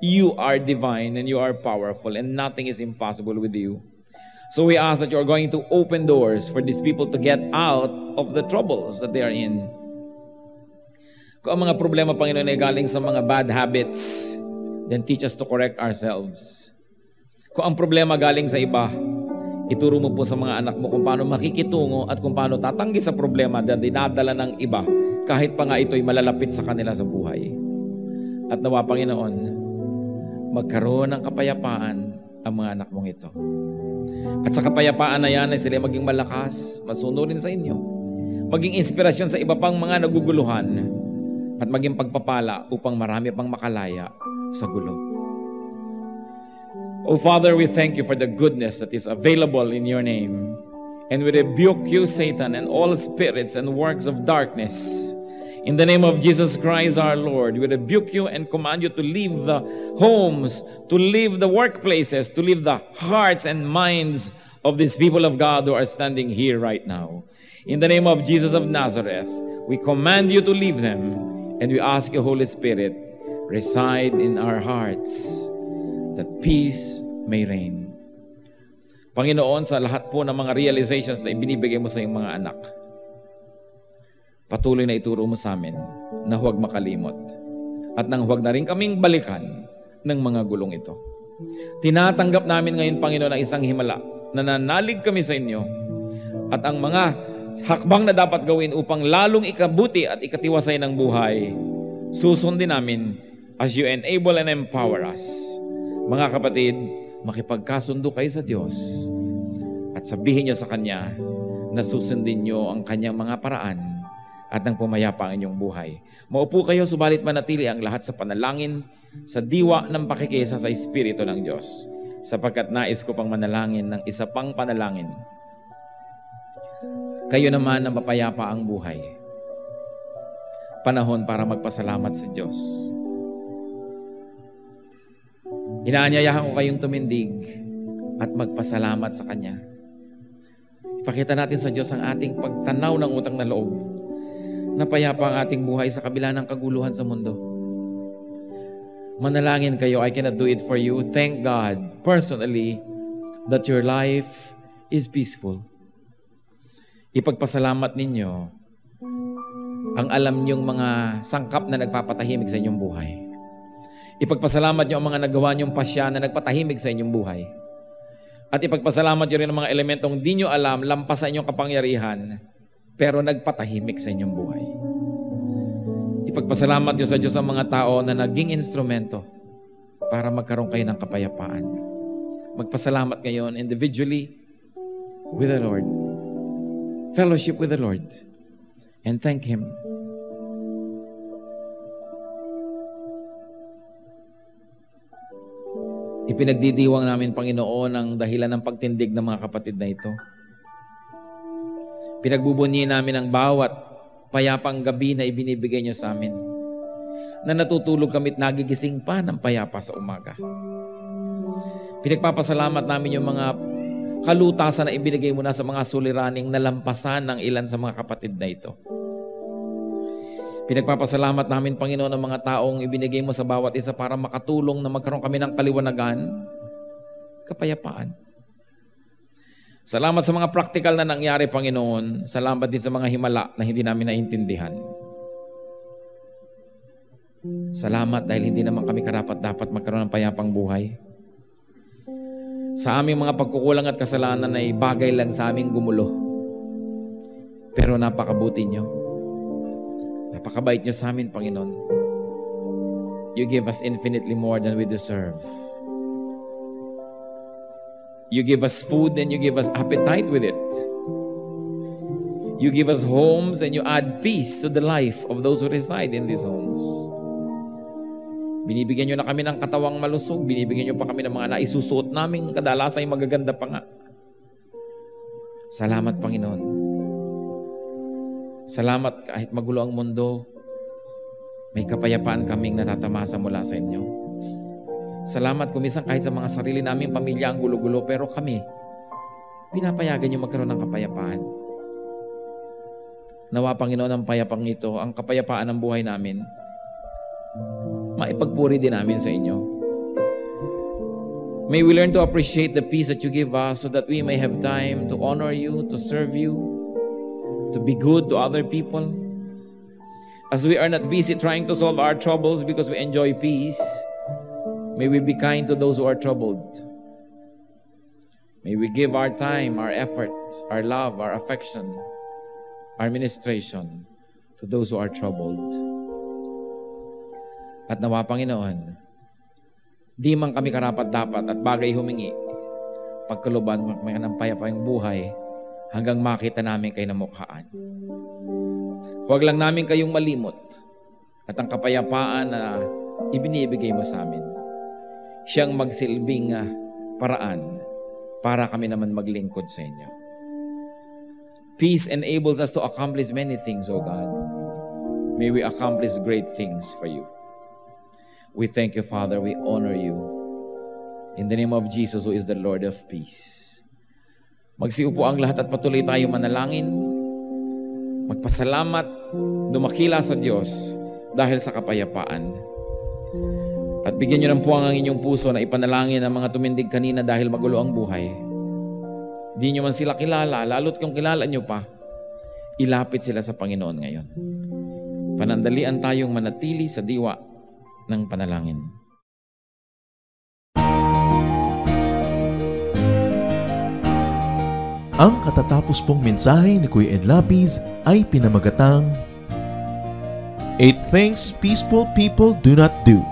You are divine and you are powerful and nothing is impossible with you. So we ask that you are going to open doors for these people to get out of the troubles that they are in. Kung ang mga problema, Panginoon, ay galing sa mga bad habits, then teach us to correct ourselves. Kung ang problema galing sa iba, ituro mo po sa mga anak mo kung paano makikitungo at kung paano tatanggi sa problema na dinadala ng iba kahit pa nga ito'y malalapit sa kanila sa buhay. At nawa, Panginoon, magkaroon ng kapayapaan ang mga anak mong ito. At sa kapayapaan na yan ay sila maging malakas, masunurin sa inyo, maging inspirasyon sa iba pang mga naguguluhan, at maging pagpapala upang marami pang makalaya sa gulo. Oh Father, we thank you for the goodness that is available in your name. And we rebuke you, Satan, and all spirits and works of darkness. In the name of Jesus Christ our Lord, we rebuke you and command you to leave the homes, to leave the workplaces, to leave the hearts and minds of these people of God who are standing here right now. In the name of Jesus of Nazareth, we command you to leave them, and we ask you, Holy Spirit, reside in our hearts, that peace may reign. Panginoon, sa lahat po ng mga realizations na ibinibigay mo sa iyong mga anak, patuloy na ituro mo sa amin na huwag makalimot at nang huwag na rin kaming balikan ng mga gulong ito. Tinatanggap namin ngayon, Panginoon, ang isang himala. Nananalig kami sa inyo at ang mga hakbang na dapat gawin upang lalong ikabuti at ikatiwasay ng buhay, susundin namin as you enable and empower us. Mga kapatid, makipagkasundo kayo sa Diyos at sabihin niyo sa Kanya na susundin niyo ang Kanyang mga paraan at nang pumayapa ang inyong buhay. Maupo kayo, subalit manatili ang lahat sa panalangin, sa diwa ng pakikisa sa Espiritu ng Diyos, sapagkat nais ko pang manalangin ng isa pang panalangin. Kayo naman na mapayapa ang buhay. Panahon para magpasalamat sa Diyos. Inaanyayahan ko kayong tumindig at magpasalamat sa Kanya. Ipakita natin sa Diyos ang ating pagtanaw ng utang na loob, na payapa ang ating buhay sa kabila ng kaguluhan sa mundo. Manalangin kayo. I cannot do it for you. Thank God personally that your life is peaceful. Ipagpasalamat ninyo ang alam niyong mga sangkap na nagpapatahimik sa inyong buhay. Ipagpasalamat niyo ang mga nagawa niyong pasya na nagpatahimik sa inyong buhay. At ipagpasalamat niyo rin ang mga elementong di niyo alam, lampas sa inyong kapangyarihan, pero nagpatahimik sa inyong buhay. Ipagpasalamat niyo sa Diyos ang mga tao na naging instrumento para magkaroon kayo ng kapayapaan. Magpasalamat ngayon individually with the Lord. Fellowship with the Lord. And thank Him. Ipinagdidiwang namin, Panginoon, ang dahilan ng pagtindig ng mga kapatid na ito. Pinagbubunyi namin ang bawat payapang gabi na ibinibigay niyo sa amin, na natutulog kami at nagigising pa ng payapa sa umaga. Pinagpapasalamat namin yung mga kalutasan na ibinigay mo na sa mga suliraning nalampasan ng ilan sa mga kapatid na ito. Pinagpapasalamat namin, Panginoon, ang mga taong ibinigay mo sa bawat isa para makatulong na magkaroon kami ng kaliwanagan, kapayapaan. Salamat sa mga practical na nangyari, Panginoon. Salamat din sa mga himala na hindi namin naintindihan. Salamat dahil hindi naman kami karapat-dapat magkaroon ng payapang buhay. Sa aming mga pagkukulang at kasalanan ay bagay lang sa aming gumulo. Pero napakabuti niyo. Napakabait niyo sa amin, Panginoon. You give us infinitely more than we deserve. You give us food and you give us appetite with it. You give us homes and you add peace to the life of those who reside in these homes. Binibigyan niyo na kami ng katawang malusog. Binibigyan niyo pa kami ng mga naisusuot namin. Kadalasan ay magaganda pa nga. Salamat, Panginoon. Salamat kahit magulo ang mundo, may kapayapaan kaming natatamasa mula sa inyo. Salamat kumisan kahit sa mga sarili naming pamilya ang gulo-gulo, pero kami, pinapayagan niyo magkaroon ng kapayapaan. Nawa, Panginoon, ang payapang ito, ang kapayapaan ng buhay namin, maipagpuri din namin sa inyo. May we learn to appreciate the peace that you give us so that we may have time to honor you, to serve you, to be good to other people. As we are not busy trying to solve our troubles because we enjoy peace, may we be kind to those who are troubled. May we give our time, our effort, our love, our affection, our ministration to those who are troubled. At nawa, Panginoon, di man kami karapat-dapat at bagay humingi, pagkaluban may ng payapang buhay hanggang makita namin kayo na mukhaan. Huwag lang namin kayong malimot at ang kapayapaan na ibinibigay mo sa amin, siyang magsilbing paraan para kami naman maglingkod sa inyo. Peace enables us to accomplish many things, O God. May we accomplish great things for you. We thank you, Father. We honor you. In the name of Jesus, who is the Lord of peace. Magsiupo ang lahat at patuloy tayo manalangin. Magpasalamat, dumakila sa Diyos dahil sa kapayapaan. At bigyan nyo ng puwang ang inyong puso na ipanalangin ang mga tumindig kanina dahil magulo ang buhay. Di nyo man sila kilala, lalo't kung kilala nyo pa, ilapit sila sa Panginoon ngayon. Panandalian tayong manatili sa diwa ng panalangin. Ang katatapos pong mensahe ni Kuya Ed Lapiz ay pinamagatang 8 Things Peaceful People Do Not Do.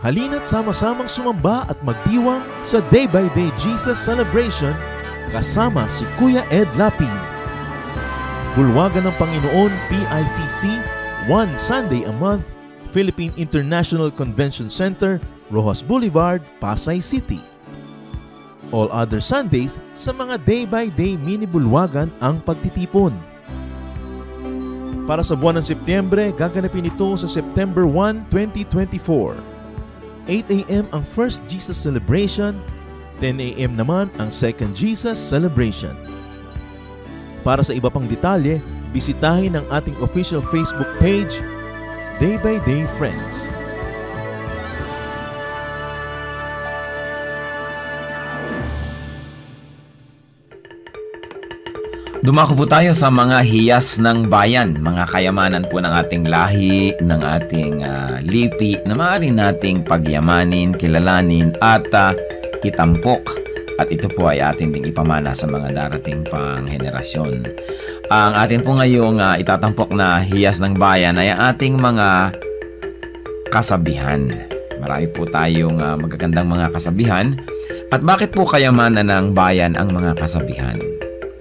Halina't sama-samang sumamba at magdiwang sa Day by Day Jesus Celebration kasama si Kuya Ed Lapiz. Bulwagan ng Panginoon PICC, one Sunday a month, Philippine International Convention Center, Rojas Boulevard, Pasay City. All other Sundays sa mga Day by Day mini bulwagan ang pagtitipon. Para sa buwan ng Setyembre, gaganapin ito sa September 1, 2024. 8 a.m. ang First Jesus Celebration, 10 a.m. naman ang Second Jesus Celebration. Para sa iba pang detalye, bisitahin ang ating official Facebook page, Day by Day Friends. Dumako po tayo sa mga hiyas ng bayan, mga kayamanan po ng ating lahi, ng ating lipi na maaari nating pagyamanin, kilalanin at itampok. At ito po ay atin ding ipamana sa mga darating pang henerasyon. Ang atin po ngayong itatampok na hiyas ng bayan ay ang ating mga kasabihan. Marami po tayong magagandang mga kasabihan. At bakit po kayamanan ng bayan ang mga kasabihan?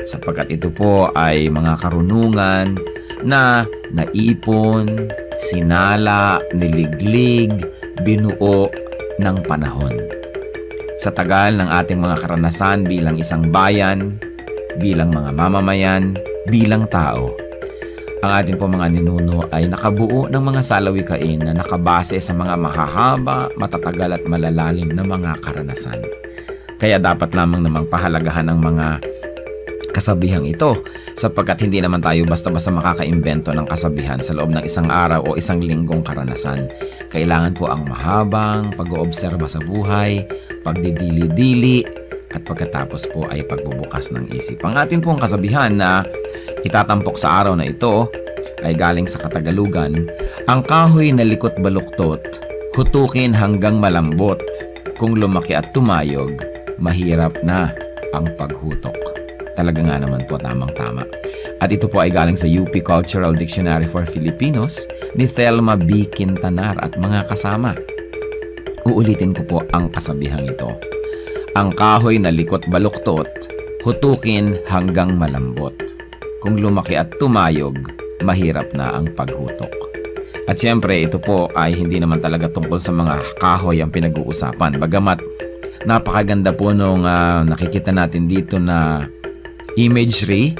Sapagkat ito po ay mga karunungan na naipon, sinala, niliglig, binuo ng panahon. Sa tagal ng ating mga karanasan bilang isang bayan, bilang mga mamamayan, bilang tao, ang ating po mga ninuno ay nakabuo ng mga salawikain na nakabase sa mga mahahaba, matatagal at malalalim na mga karanasan. Kaya dapat lamang namang pahalagahan ang mga kasabihang ito sapagkat hindi naman tayo basta-basta makakaimbento ng kasabihan sa loob ng isang araw o isang linggong karanasan. Kailangan po ang mahabang pag-oobserba sa buhay, pagdidili-dili at pagkatapos po ay pagbubukas ng isip. Ang atin pong kasabihan na itatampok sa araw na ito ay galing sa Katagalugan, ang kahoy na likot baluktot, hutukin hanggang malambot. Kung lumaki at tumayog, mahirap na ang paghutok. Talaga nga naman po, tamang-tama. At ito po ay galing sa UP Cultural Dictionary for Filipinos ni Thelma B. Quintanar at mga kasama. Uulitin ko po ang kasabihang ito. Ang kahoy na likot baluktot, hutukin hanggang malambot. Kung lumaki at tumayog, mahirap na ang paghutok. At siyempre, ito po ay hindi naman talaga tungkol sa mga kahoy ang pinag-uusapan. Bagamat napakaganda po nung nakikita natin dito na imagery,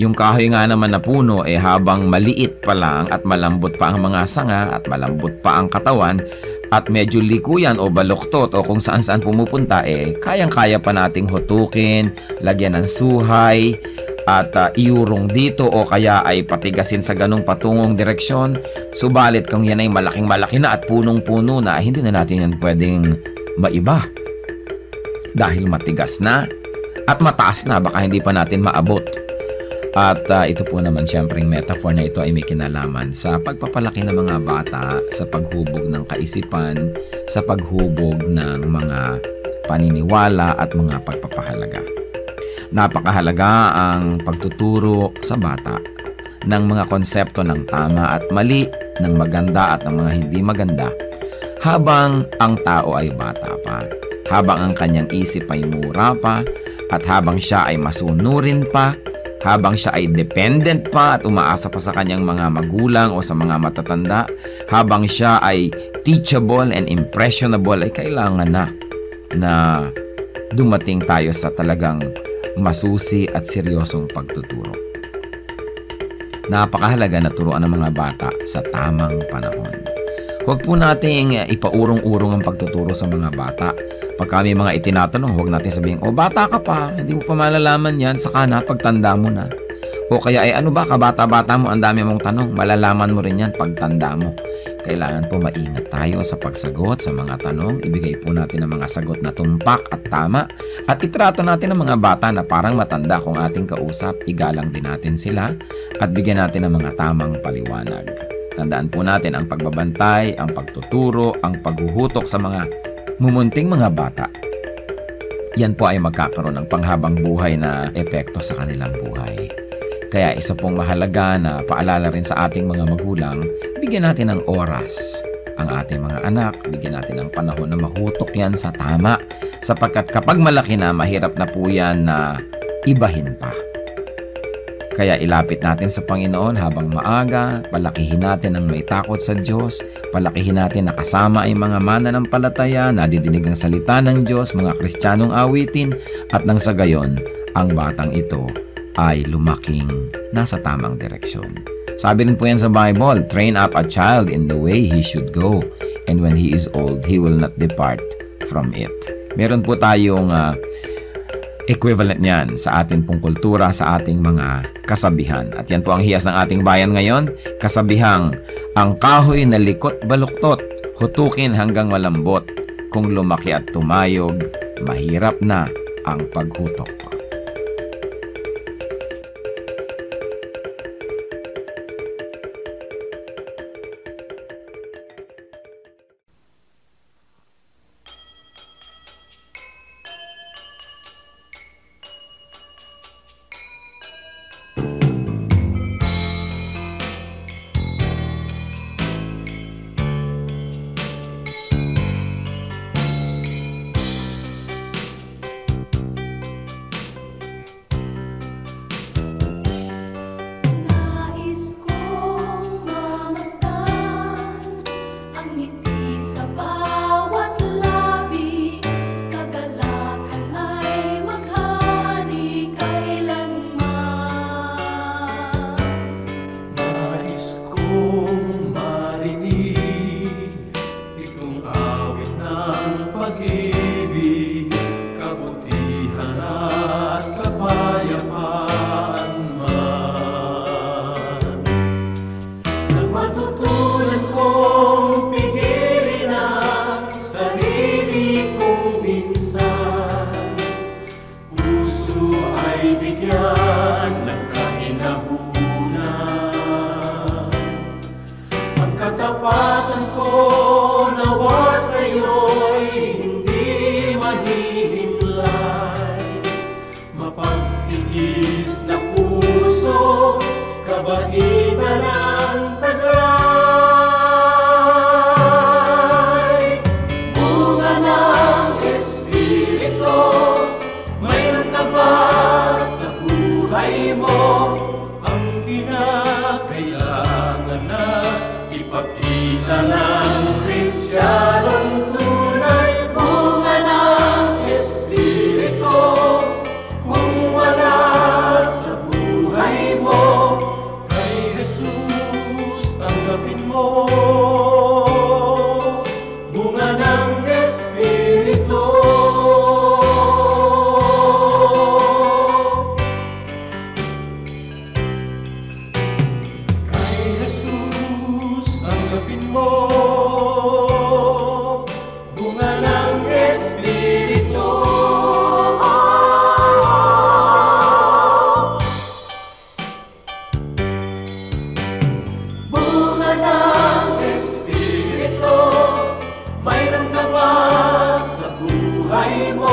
yung kahoy nga naman na puno habang maliit pa lang at malambot pa ang mga sanga at malambot pa ang katawan at medyo likuyan o baluktot o kung saan-saan pumupunta kayang-kaya pa nating hutukin, lagyan ng suhay at iurong dito o kaya ay patigasin sa ganong patungong direksyon. Subalit kung yan ay malaking-malaki na at punong-puno na, hindi na natin yan pwedeng maiba dahil matigas na at mataas na, baka hindi pa natin maabot. At ito po naman siyempre yung metaphor na ito ay may kinalaman sa pagpapalaki ng mga bata, sa paghubog ng kaisipan, sa paghubog ng mga paniniwala at mga pagpapahalaga. Napakahalaga ang pagtuturo sa bata ng mga konsepto ng tama at mali, ng maganda at ng mga hindi maganda, habang ang tao ay bata pa, habang ang kanyang isip ay mura pa, at habang siya ay masunurin pa, habang siya ay dependent pa at umaasa pa sa kanyang mga magulang o sa mga matatanda, habang siya ay teachable and impressionable, ay kailangan na dumating tayo sa talagang masusi at seryosong pagtuturo. Napakahalaga na turuan ng mga bata sa tamang panahon. Huwag po nating ipaurong-urong ang pagtuturo sa mga bata. Pag kami mga itinatanong, huwag natin sabihin, "O, bata ka pa, hindi mo pa malalaman yan, saka na, pagtanda mo na." O kaya, "Ano ba, kabata-bata mo, ang dami mong tanong, malalaman mo rin yan pagtanda mo." Kailangan po maingat tayo sa pagsagot sa mga tanong. Ibigay po natin ang mga sagot na tumpak at tama. At itrato natin ang mga bata na parang matanda kung ating kausap. Igalang din natin sila at bigyan natin ng mga tamang paliwanag. Tandaan po natin ang pagbabantay, ang pagtuturo, ang paghuhutok sa mga mumunting mga bata. Yan po ay magkakaroon ng panghabang buhay na epekto sa kanilang buhay. Kaya isa pong mahalaga na paalala rin sa ating mga magulang, bigyan natin ng oras ang ating mga anak, bigyan natin ng panahon na mahutok yan sa tama, sapagkat kapag malaki na, mahirap na po yan na ibahin pa. Kaya ilapit natin sa Panginoon habang maaga, palakihin natin ang may takot sa Diyos, palakihin natin na kasama ay mga mananampalataya, nadidinig ang salita ng Diyos, mga Kristiyanong awitin, at nang sa gayon, ang batang ito ay lumaking nasa tamang direksyon. Sabi rin po yan sa Bible, "Train up a child in the way he should go, and when he is old, he will not depart from it." Meron po tayong equivalent niyan sa ating pong kultura, sa ating mga kasabihan. At yan po ang hiyas ng ating bayan ngayon, kasabihang, "Ang kahoy na likot baluktot, hutukin hanggang malambot. Kung lumaki at tumayog, mahirap na ang paghutok." Mayroon ka ba sa buhay mo?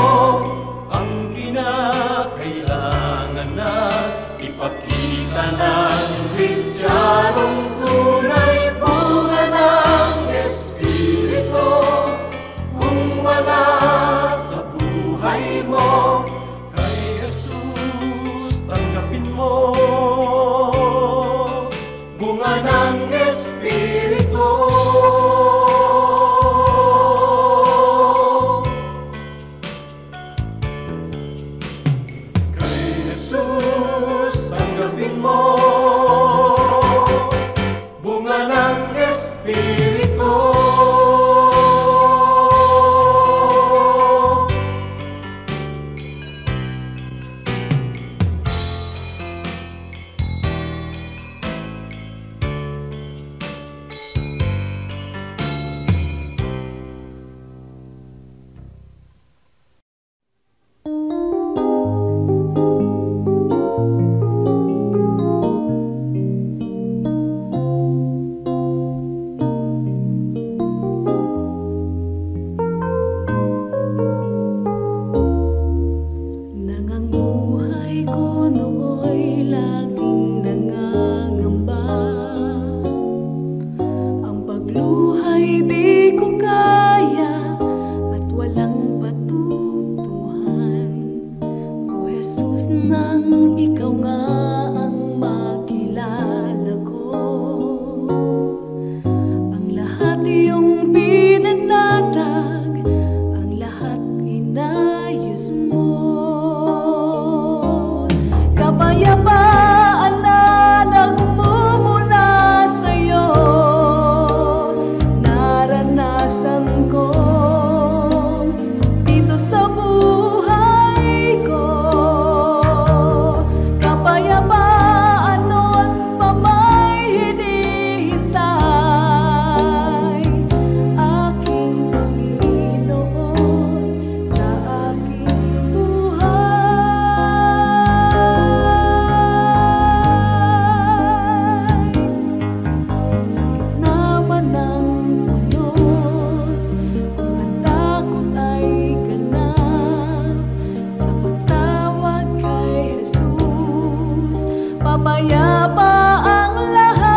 kapayapa ang lahat.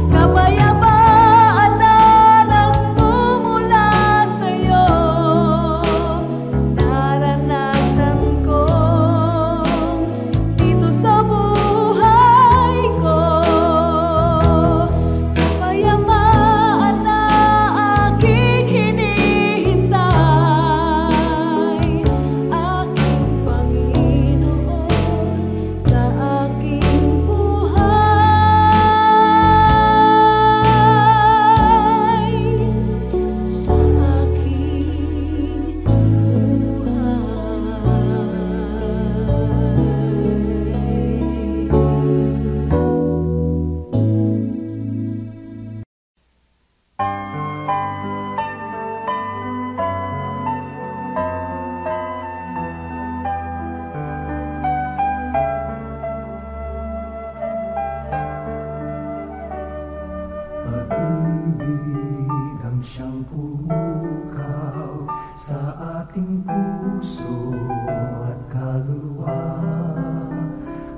Kapayapaan na nagmumula sa'yo, naranasan ko dito sa buhay ko. Kapayapaan na aking hinihintay, aking Panginoon sa aking buhay, sa aking Pag-ibig ang siyang pumukaw sa ating puso at kaluluwa,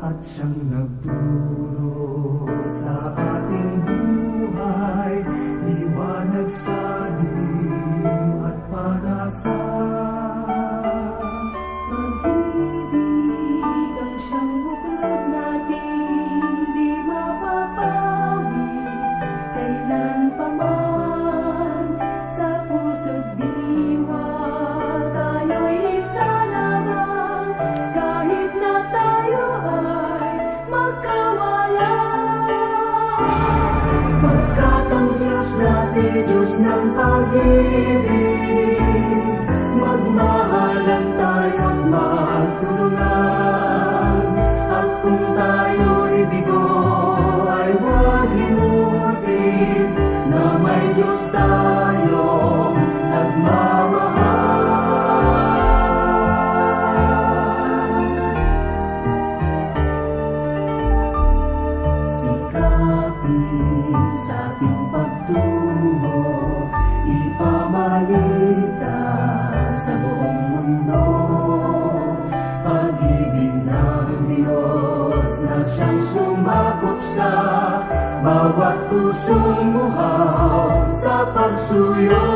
at siyang nagturo sa ating buhay, liwanag sa dilim at panasa. Pag-ibig ang siyang buklod natin, di mapapawi kailan pa man. Sa puso't diwa tayo'y isa lamang, kahit na tayo ay magkawalan. Pagkat ang Diyos natin, Diyos ng pag-ibig, magmahalan tayo't magtulungan. At kung tayo'y bigo ay huwag limutin na may Diyos tayong nagmamahal. Sikapin sa ating pagtungo, ipamalita sa buong mundo, pag-ibig ng Diyos na siyang sumakop sa bawat pusong buhaw sa pagsuyo.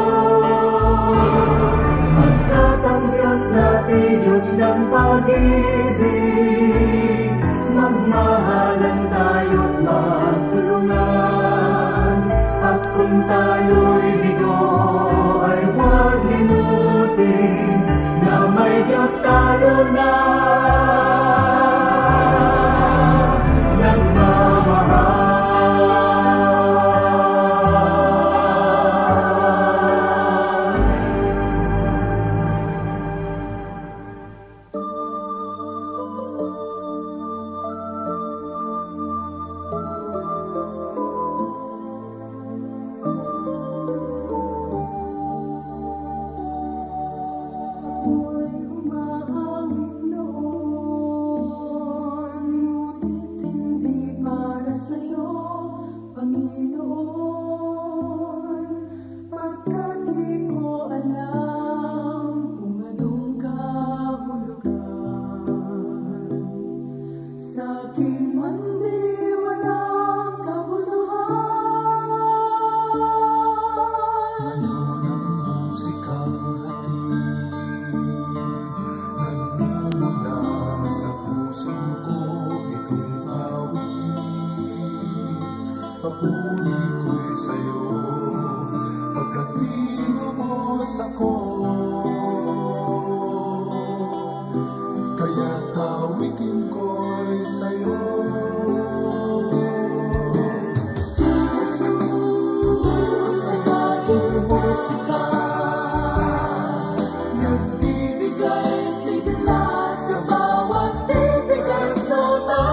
Pagkat ang Diyos natin, Diyos ng pag-ibig, magmahalan tayo't magtulungan. At kung tayo'y bigo ay huwag limutin na may Diyos tayo na nagmamahal. Papuri ko'y sa'yo, pagkat tinubos ako. Kaya tawitin ko'y sa'yo. Si Jesus ay aking musika, nagbibigay sigla sa bawat titig at nota.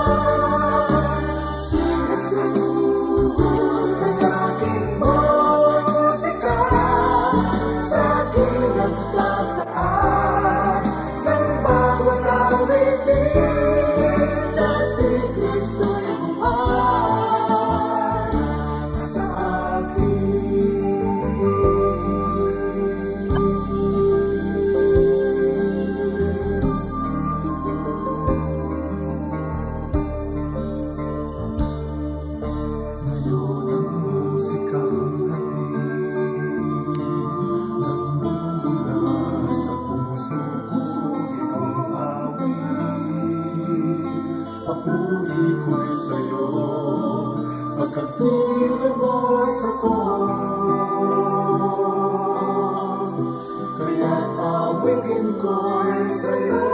Si Jesus ay aking musika, sa aking nagsasaan ng bawat awitin, na si Kristo'y buhay sa akin. papuri ko'y sa'yo, pagkat nilabas ako. Kaya't awitin ko'y sa'yo.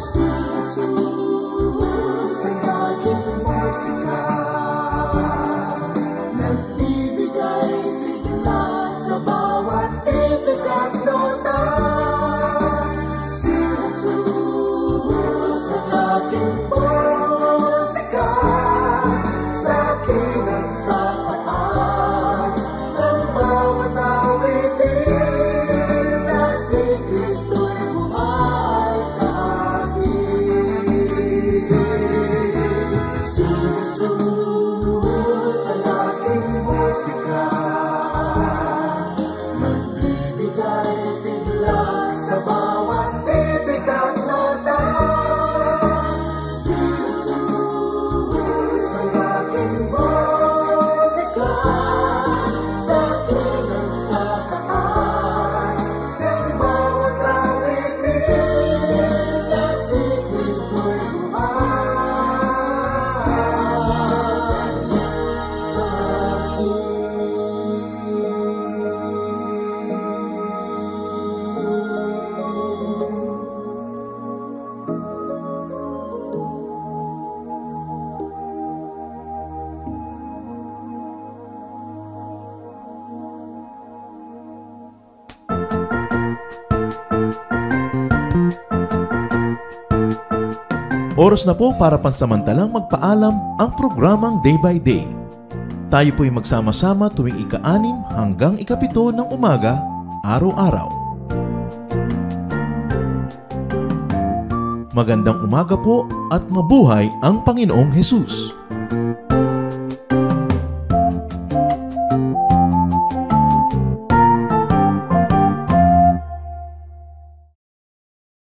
Si Jesus ang aking musika, nagbibigay sigla sa bawat titik at nota. Si Jesus ang aking musika, sa akin nagsasaan ng bawat awitin na si Kristo'y buhay sa akin. Si Jesus ang aking musika, nagbibigay sigla sa bawat titik at nota. Si Jesus ang aking musika, sa akin nagsasaan ng bawat awitin na si Kristo'y buhay sa akin. Oras na po para pansamantalang magpaalam ang programang Day by Day. Tayo po'y magsama-sama tuwing ika-6 hanggang ika-7 ng umaga, araw-araw. Magandang umaga po at mabuhay ang Panginoong Hesus!